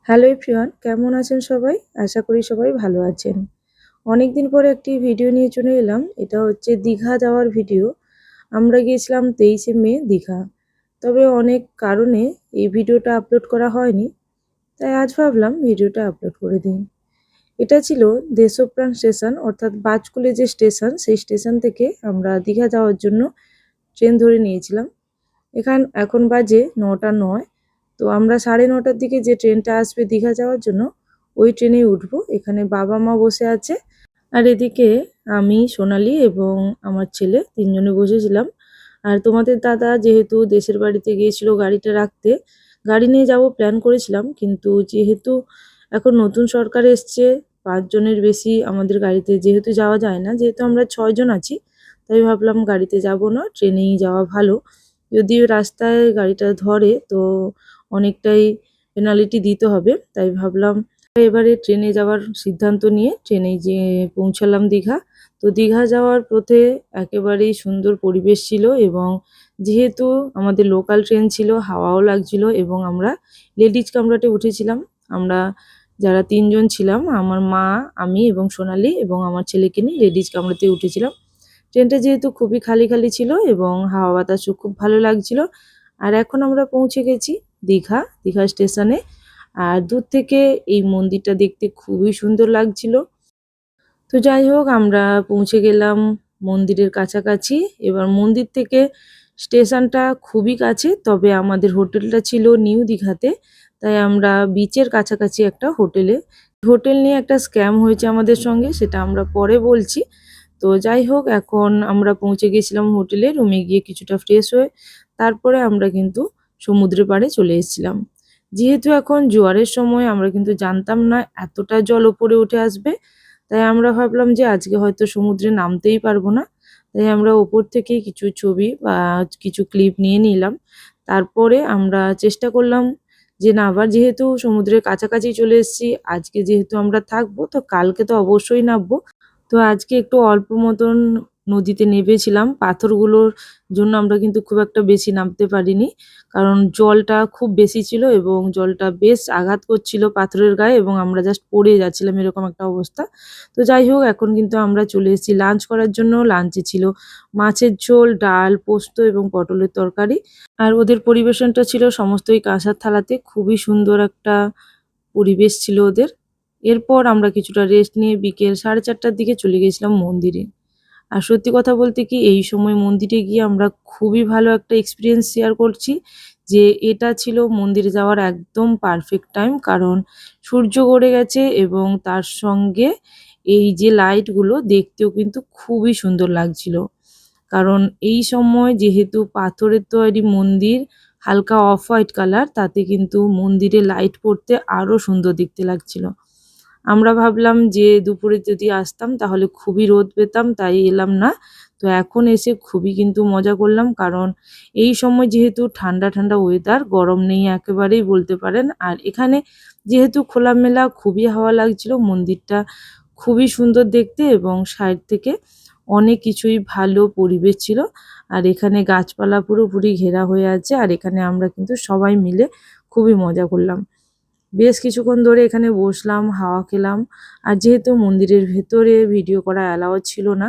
Hello everyone, কেমন আছেন সবাই? আশা করি সবাই ভালো আছেন। অনেকদিন পরে একটি ভিডিও নিয়ে চলে এলাম। এটা হচ্ছে দীঘা যাওয়ার ভিডিও। আমরা গিয়েছিলাম 23শে মে দীঘা। তবে অনেক কারণে এই ভিডিওটা আপলোড করা হয়নি। তাই আজ ভাবলাম ভিডিওটা আপলোড করে দিই। এটা ছিল দেশপ্রাণ স্টেশন, অর্থাৎ বাজকুলে যে স্টেশন, সেই স্টেশন থেকে আমরা দীঘা যাওয়ার জন্য ট্রেন ধরে নিয়েছিলাম। এখন বাজে 9টা 9। তো আমরা 9:30টার দিকে যে ট্রেনটা আসবে দীঘা যাওয়ার জন্য, ওই ট্রেনেই উঠবো। এখানে বাবা মা বসে আছে, আর এদিকে আমি, সোনালি এবং আমার ছেলে তিনজনে বসেছিলাম। আর তোমাদের দাদা যেহেতু দেশের বাড়িতে গিয়েছিল গাড়িটা রাখতে, গাড়ি নিয়ে যাব প্ল্যান করেছিলাম, কিন্তু যেহেতু এখন নতুন সরকার এসছে, 5 জনের বেশি আমাদের গাড়িতে যেহেতু যাওয়া যায় না, যেহেতু আমরা 6 জন আছি, তাই ভাবলাম গাড়িতে যাব না, ট্রেনেই যাওয়া ভালো। যদিও রাস্তায় গাড়িটা ধরে তো অনেকটাই পেনাল্টি দিতে হবে, তাই ভাবলাম এবারে ট্রেনে যাওয়ার সিদ্ধান্ত নিয়ে ট্রেনেই যেয়ে পৌঁছালাম দীঘা। তো দীঘা যাওয়ার পথে একেবারেই সুন্দর পরিবেশ ছিল, এবং যেহেতু আমাদের লোকাল ট্রেন ছিল, হাওয়াও লাগছিল, এবং আমরা লেডিজ কামরাতে উঠেছিলাম। আমরা যারা 3 জন ছিলাম, আমার মা, আমি এবং সোনালি এবং আমার ছেলেকে নিয়ে লেডিজ কামরাতে উঠেছিলাম। ট্রেনটা যেহেতু খুবই খালি খালি ছিল এবং হাওয়া বাতাসও খুব ভালো লাগছিল। আর এখন আমরা পৌঁছে গেছি দীঘা স্টেশনে। আর দূর থেকে এই মন্দিরটা দেখতে খুবই সুন্দর লাগছিল। তো যাই হোক, আমরা পৌঁছে গেলাম মন্দিরের কাছাকাছি। এবার মন্দির থেকে স্টেশনটা খুবই কাছে, তবে আমাদের হোটেলটা ছিল নিউ দীঘাতে, তাই আমরা বিচের কাছাকাছি একটা হোটেল নিয়ে একটা স্ক্যাম হয়েছে আমাদের সঙ্গে, সেটা আমরা পরে বলছি। তো যাই হোক, এখন আমরা পৌঁছে গেছিলাম হোটেলে। রুমে গিয়ে কিছুটা ফ্রেশ হয়ে তারপরে আমরা কিন্তু সমুদ্রের পাড়ে চলে এসেছিলাম। যেহেতু এখন জোয়ারের সময়, আমরা কিন্তু জানতাম না এতটা জল ওপরে উঠে আসবে। তাই আমরা ভাবলাম যে আজকে হয়তো সমুদ্রে নামতেই পারবো না। তাই আমরা ওপর থেকে কিছু ছবি বা কিছু ক্লিপ নিয়ে নিলাম। তারপরে আমরা চেষ্টা করলাম যে না, আবার যেহেতু সমুদ্রের কাছাকাছি চলে এসেছি, আজকে যেহেতু আমরা থাকবো, তো কালকে তো অবশ্যই নামবো। তো আজকে একটু অল্প মতন নদীতে নেমেছিলাম। পাথরগুলোর জন্য আমরা কিন্তু খুব একটা বেশি নামতে পারিনি, কারণ জলটা খুব বেশি ছিল এবং জলটা বেশ আঘাত করছিল পাথরের গায়ে, এবং আমরা জাস্ট পড়ে যাচ্ছিলাম, এরকম একটা অবস্থা। তো যাই হোক, এখন কিন্তু আমরা চলে এসেছি লাঞ্চ করার জন্য। লাঞ্চে ছিল মাছের ঝোল, ডাল, পোস্ত এবং পটলের তরকারি। আর ওদের পরিবেশনটা ছিল সমস্তই কাঁসার থালাতে। খুবই সুন্দর একটা পরিবেশ ছিল ওদের। এরপর আমরা কিছুটা রেস্ট নিয়ে বিকেল 4:30টার দিকে চলে গেছিলাম মন্দিরে। আর সত্যি কথা বলতে কি, এই সময় মন্দিরে গিয়ে আমরা খুবই ভালো একটা এক্সপিরিয়েন্স শেয়ার করছি, যে এটা ছিল মন্দিরে যাওয়ার একদম পারফেক্ট টাইম। কারণ সূর্য গড়ে গেছে এবং তার সঙ্গে এই যে লাইটগুলো দেখতেও কিন্তু খুবই সুন্দর লাগছিল। কারণ এই সময় যেহেতু পাথরের তৈরি মন্দির, হালকা অফ হোয়াইট কালার, তাতে কিন্তু মন্দিরে লাইট পড়তে আরো সুন্দর দেখতে লাগছিল। আমরা ভাবলাম যে দুপুরে যদি আসতাম তাহলে খুবই রোদ পেতাম, তাই এলাম না। তো এখন এসে খুবই কিন্তু মজা করলাম, কারণ এই সময় যেহেতু ঠান্ডা ঠান্ডা ওয়েদার, গরম নেই একেবারেই বলতে পারেন। আর এখানে যেহেতু খোলামেলা, খুবই হাওয়া লাগছিল। মন্দিরটা খুবই সুন্দর দেখতে, এবং সাইড থেকে অনেক কিছুই ভালো পরিবেশ ছিল। আর এখানে গাছপালা পুরোপুরি ঘেরা হয়ে আছে, আর এখানে আমরা কিন্তু সবাই মিলে খুবই মজা করলাম। বেশ কিছুক্ষণ ধরে এখানে বসলাম, হাওয়া খেলাম। আর যেহেতু মন্দিরের ভেতরে ভিডিও করা অ্যালাউ ছিল না,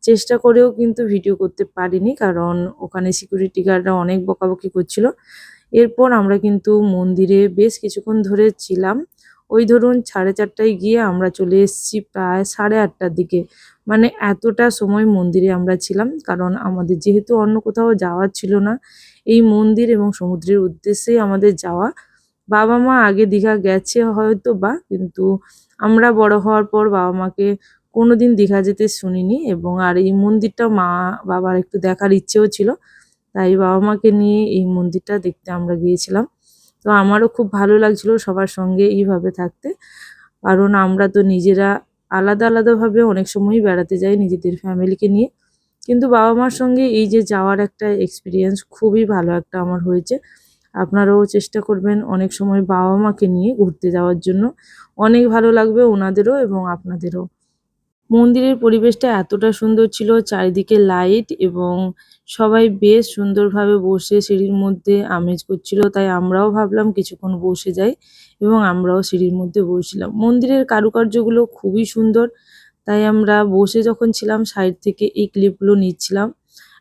চেষ্টা করেও কিন্তু ভিডিও করতে পারিনি, কারণ ওখানে সিকিউরিটি গার্ডরা অনেক বকাবকি করছিল। এরপর আমরা কিন্তু মন্দিরে বেশ কিছুক্ষণ ধরে ছিলাম। ওই ধরুন 4:30টায় গিয়ে আমরা চলে এসেছি প্রায় 8:30টার দিকে। মানে এতটা সময় মন্দিরে আমরা ছিলাম, কারণ আমাদের যেহেতু অন্য কোথাও যাওয়ার ছিল না, এই মন্দির এবং সমুদ্রের উদ্দেশ্যেই আমাদের যাওয়া। বাবা মা আগে দীঘা গেছে হয়তো বা, কিন্তু আমরা বড় হওয়ার পর বাবা মাকে কোনোদিন দীঘা যেতে শুনিনি, এবং আর এই মন্দিরটা মা বাবার একটু দেখার ইচ্ছেও ছিল, তাই বাবা মাকে নিয়ে এই মন্দিরটা দেখতে আমরা গিয়েছিলাম। তো আমারও খুব ভালো লাগছিল সবার সঙ্গে এইভাবে থাকতে, কারণ আমরা তো নিজেরা আলাদা আলাদাভাবে অনেক সময়ই বেড়াতে যাই নিজেদের ফ্যামিলিকে নিয়ে, কিন্তু বাবা মার সঙ্গে এই যে যাওয়ার একটা এক্সপিরিয়েন্স খুবই ভালো একটা আমার হয়েছে। আপনারাও চেষ্টা করবেন অনেক সময় বাবা মাকে নিয়ে ঘুরতে যাওয়ার জন্য। অনেক ভালো লাগবে ওনাদেরও এবং আপনাদেরও। মন্দিরের পরিবেশটা এতটা সুন্দর ছিল, চারিদিকে লাইট এবং সবাই বেশ সুন্দরভাবে বসে সিঁড়ির মধ্যে আমেজ করছিল। তাই আমরাও ভাবলাম কিছুক্ষণ বসে যাই এবং আমরাও সিঁড়ির মধ্যে বসছিলাম। মন্দিরের কারুকার্যগুলো খুবই সুন্দর, তাই আমরা বসে যখন ছিলাম সাইড থেকে এই ক্লিপগুলো নিচ্ছিলাম।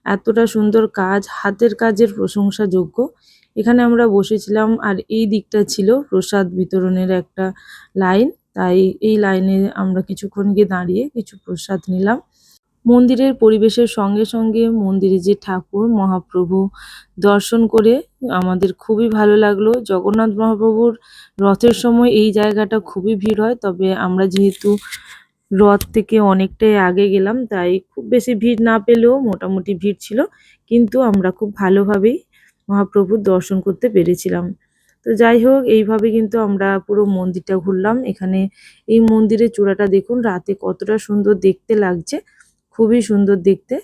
এতটা সুন্দর কাজ, হাতের কাজের প্রশংসাযোগ্য। এখানে আমরা বসেছিলাম আর এই দিকটা ছিল প্রসাদ বিতরণের একটা লাইন। তাই এই লাইনে আমরা কিছুক্ষণ গিয়ে দাঁড়িয়ে কিছু প্রসাদ নিলাম। মন্দিরের পরিবেশের সঙ্গে সঙ্গে মন্দিরে যে ঠাকুর মহাপ্রভু দর্শন করে আমাদের খুবই ভালো লাগলো। জগন্নাথ মহাপ্রভুর রথের সময় এই জায়গাটা খুবই ভিড় হয়, তবে আমরা যেহেতু রথ থেকে অনেকটাই আগে গেলাম তাই খুব বেশি ভিড় না পেলেও মোটামুটি ভিড় ছিল, কিন্তু আমরা খুব ভালোভাবেই মহাপ্রভুর দর্শন করতে পেরেছিলাম। তো যাই হোক, এইভাবে কিন্তু আমরা পুরো মন্দিরটা ঘুরলাম। এখানে এই মন্দিরের চূড়াটা দেখুন রাতে কতটা সুন্দর দেখতে লাগছে, খুবই সুন্দর দেখতে।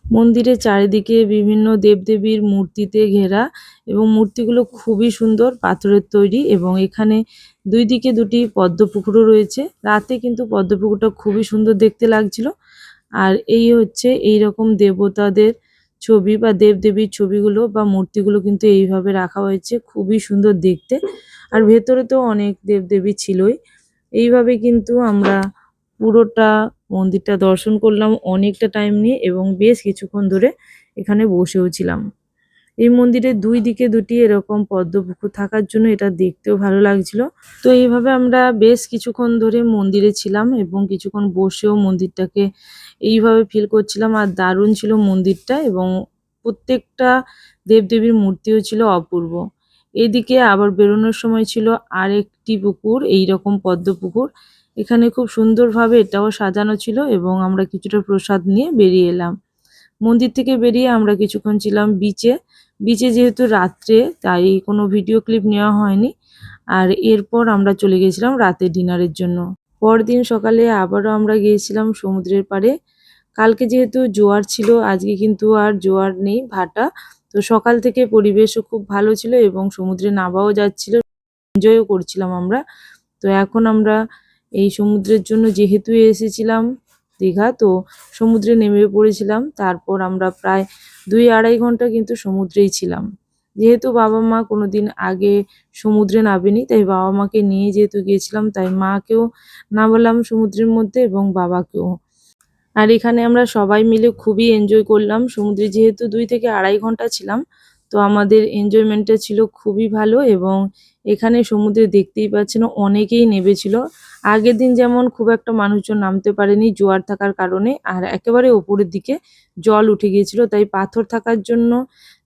মন্দিরের চারিদিকে বিভিন্ন দেবদেবীর মূর্তিতে ঘেরা এবং মূর্তিগুলো খুবই সুন্দর, পাথরের তৈরি। এবং এখানে দুই দিকে দুটি পদ্ম পুকুরও রয়েছে। রাতে কিন্তু পদ্ম পুকুরটা খুবই সুন্দর দেখতে লাগছিল। আর এই হচ্ছে এই রকম দেবতাদের ছবি বা দেবদেবীর ছবিগুলো বা মূর্তিগুলো কিন্তু এইভাবে রাখা হয়েছে, খুবই সুন্দর দেখতে। আর ভেতরে তো অনেক দেবদেবী ছিলই। এইভাবে কিন্তু আমরা পুরোটা মন্দিরটা দর্শন করলাম অনেকটা টাইম নিয়ে এবং বেশ কিছুক্ষণ ধরে এখানে বসেও ছিলাম। এই মন্দিরের দুই দিকে দুটি এরকম পদ্ম পুকুর থাকার জন্য এটা দেখতেও ভালো লাগছিল। তো এইভাবে আমরা বেশ কিছুক্ষণ ধরে মন্দিরে ছিলাম এবং কিছুক্ষণ বসেও মন্দিরটাকে এইভাবে ফিল করছিলাম। আর দারুণ ছিল মন্দিরটা এবং প্রত্যেকটা দেবদেবীর মূর্তিও ছিল অপূর্ব। এদিকে আবার বেরোনোর সময় ছিল আরেকটি পুকুর, এইরকম পদ্ম পুকুর। এখানে খুব সুন্দরভাবে এটাও সাজানো ছিল এবং আমরা কিছুটা প্রসাদ নিয়ে বেরিয়ে এলাম। মন্দির থেকে বেরিয়ে আমরা কিছুক্ষণ ছিলাম বিচে। বিচে যেহেতু রাত্রে তাই কোনো ভিডিও ক্লিপ নেওয়া হয়নি। আর এরপর আমরা চলে গেছিলাম রাতের ডিনারের জন্য। পরদিন সকালে আবারও আমরা গিয়েছিলাম সমুদ্রের পাড়ে। কালকে যেহেতু জোয়ার ছিল, আজকে কিন্তু আর জোয়ার নেই, ভাটা। তো সকাল থেকে পরিবেশও খুব ভালো ছিল এবং সমুদ্রে নামাও যাচ্ছিল, এনজয়ও করছিলাম আমরা। তো এখন আমরা এই সমুদ্রের জন্য যেহেতু এসেছিলাম দীঘা, তো সমুদ্রে নেমে পড়েছিলাম। তারপর আমরা প্রায় 2-2.5 ঘন্টা কিন্তু সমুদ্রেই ছিলাম। যেহেতু বাবা মা কোনোদিন আগে সমুদ্রে নামেনি, তাই বাবা মাকে নিয়ে যেহেতু গিয়েছিলাম তাই মাকেও নামালাম সমুদ্রের মধ্যে এবং বাবাকেও। আর এখানে আমরা সবাই মিলে খুবই এনজয় করলাম। সমুদ্রে যেহেতু 2 থেকে 2.5 ঘন্টা ছিলাম, তো আমাদের এনজয়মেন্টটা ছিল খুবই ভালো। এবং এখানে সমুদ্রে দেখতেই পাচ্ছেন অনেকেই নেমেছিল। আগের দিন যেমন খুব একটা মানুষজন নামতে পারেনি জোয়ার থাকার কারণে, আর একেবারে ওপরের দিকে জল উঠে গিয়েছিল, তাই পাথর থাকার জন্য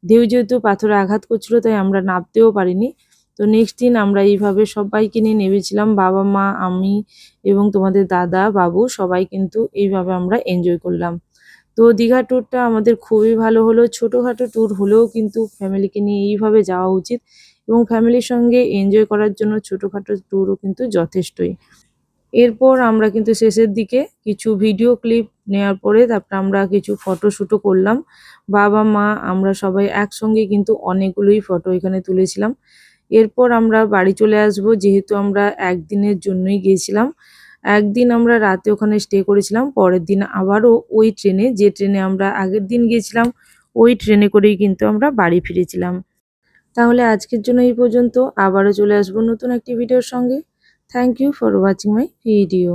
ঢেউ যেহেতু পাথরে আঘাত করছিল তাই আমরা নামতেও পারিনি। তো নেক্সট দিন আমরা এইভাবে সবাইকে নিয়ে নেমেছিলাম, বাবা মা আমি এবং তোমাদের দাদা বাবু সবাই কিন্তু এইভাবে আমরা এনজয় করলাম। তো দীঘা ট্যুরটা আমাদের খুবই ভালো হলো। ছোটোখাটো ট্যুর হলেও কিন্তু ফ্যামিলিকে নিয়ে এইভাবে যাওয়া উচিত এবং ফ্যামিলির সঙ্গে এনজয় করার জন্য ছোটোখাটো ট্যুরও কিন্তু যথেষ্টই। এরপর আমরা কিন্তু শেষের দিকে কিছু ভিডিও ক্লিপ নেওয়ার পরে তারপর আমরা কিছু ফটোশ্যুটও করলাম। বাবা মা আমরা সবাই একসঙ্গে কিন্তু অনেকগুলোই ফটো এখানে তুলেছিলাম। এরপর আমরা বাড়ি চলে আসব, যেহেতু আমরা একদিনের জন্যই গিয়েছিলাম। একদিন আমরা রাতে ওখানে স্টে করেছিলাম, পরের দিন আবারও ওই ট্রেনে, যে ট্রেনে আমরা আগের দিন গিয়েছিলাম ওই ট্রেনে করেই কিন্তু আমরা বাড়ি ফিরেছিলাম। তাহলে আজকের জন্য এই পর্যন্ত, আবারও চলে আসবো নতুন একটি ভিডিওর সঙ্গে। Thank you for watching my video.